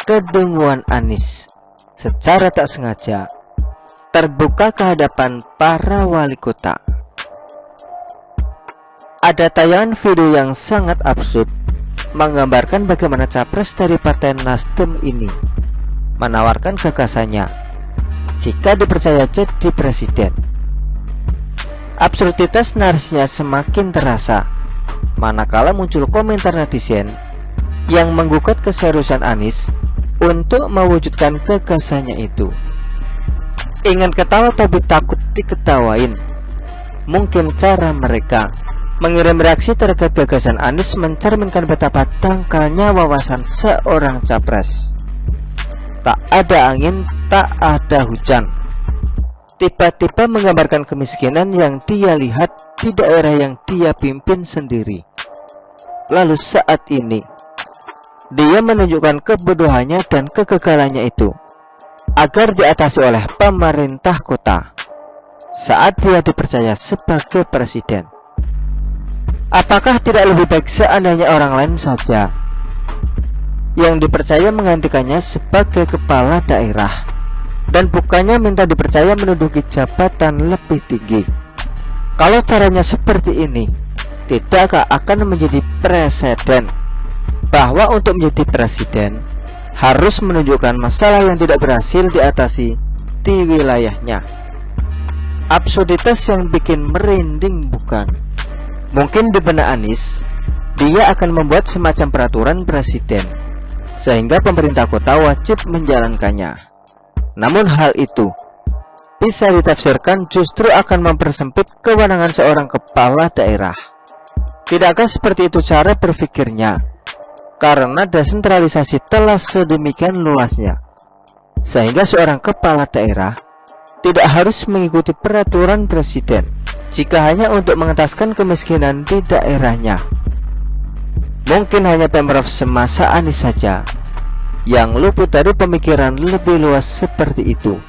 Kedunguan Anies secara tak sengaja terbuka ke hadapan para wali kota. Ada tayangan video yang sangat absurd menggambarkan bagaimana capres dari Partai Nasdem ini menawarkan gagasannya jika dipercaya jadi presiden. Absurditas narasinya semakin terasa manakala muncul komentar netizen yang menggugat keseriusan Anies untuk mewujudkan gagasannya itu. Ingin ketawa tapi takut diketawain. Mungkin cara mereka mengirim reaksi terkait gagasan Anies mencerminkan betapa dangkalnya wawasan seorang capres. Tak ada angin, tak ada hujan. Tiba-tiba menggambarkan kemiskinan yang dia lihat di daerah yang dia pimpin sendiri. Lalu saat ini dia menunjukkan kebodohannya dan kegagalannya itu agar diatasi oleh pemerintah kota saat dia dipercaya sebagai presiden. Apakah tidak lebih baik seandainya orang lain saja yang dipercaya menggantikannya sebagai kepala daerah dan bukannya minta dipercaya menduduki jabatan lebih tinggi? Kalau caranya seperti ini, tidakkah akan menjadi presiden bahwa untuk menjadi presiden harus menunjukkan masalah yang tidak berhasil diatasi di wilayahnya? Absurditas yang bikin merinding, bukan? Mungkin di benak Anies, dia akan membuat semacam peraturan presiden sehingga pemerintah kota wajib menjalankannya. Namun hal itu bisa ditafsirkan justru akan mempersempit kewenangan seorang kepala daerah. Tidakkah seperti itu cara berpikirnya? Karena desentralisasi telah sedemikian luasnya, sehingga seorang kepala daerah tidak harus mengikuti peraturan presiden jika hanya untuk mengentaskan kemiskinan di daerahnya. Mungkin hanya Pemprov semasa Anies saja yang luput dari pemikiran lebih luas seperti itu.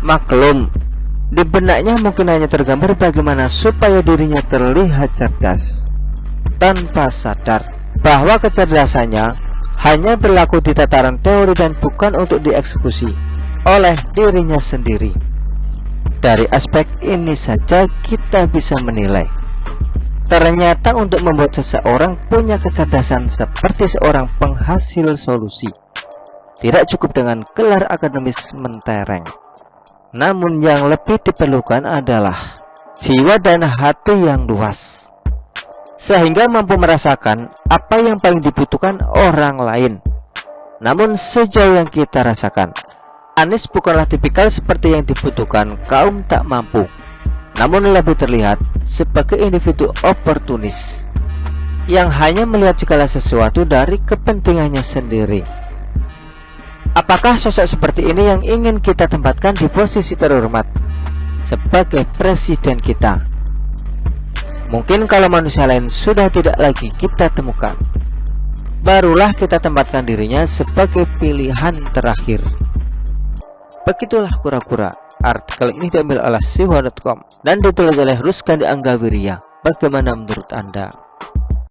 Maklum, di benaknya mungkin hanya tergambar bagaimana supaya dirinya terlihat cerdas, tanpa sadar bahwa kecerdasannya hanya berlaku di tataran teori dan bukan untuk dieksekusi oleh dirinya sendiri. Dari aspek ini saja kita bisa menilai, ternyata untuk membuat seseorang punya kecerdasan seperti seorang penghasil solusi, tidak cukup dengan gelar akademis mentereng. Namun yang lebih diperlukan adalah jiwa dan hati yang luas, sehingga mampu merasakan apa yang paling dibutuhkan orang lain. Namun sejauh yang kita rasakan, Anies bukanlah tipikal seperti yang dibutuhkan kaum tak mampu, namun lebih terlihat sebagai individu oportunis yang hanya melihat segala sesuatu dari kepentingannya sendiri. Apakah sosok seperti ini yang ingin kita tempatkan di posisi terhormat sebagai presiden kita? Mungkin kalau manusia lain sudah tidak lagi kita temukan, barulah kita tempatkan dirinya sebagai pilihan terakhir. Begitulah kura-kura. Artikel ini diambil oleh Siwa.com dan ditulis oleh Ruskandi Anggawiria. Bagaimana menurut Anda?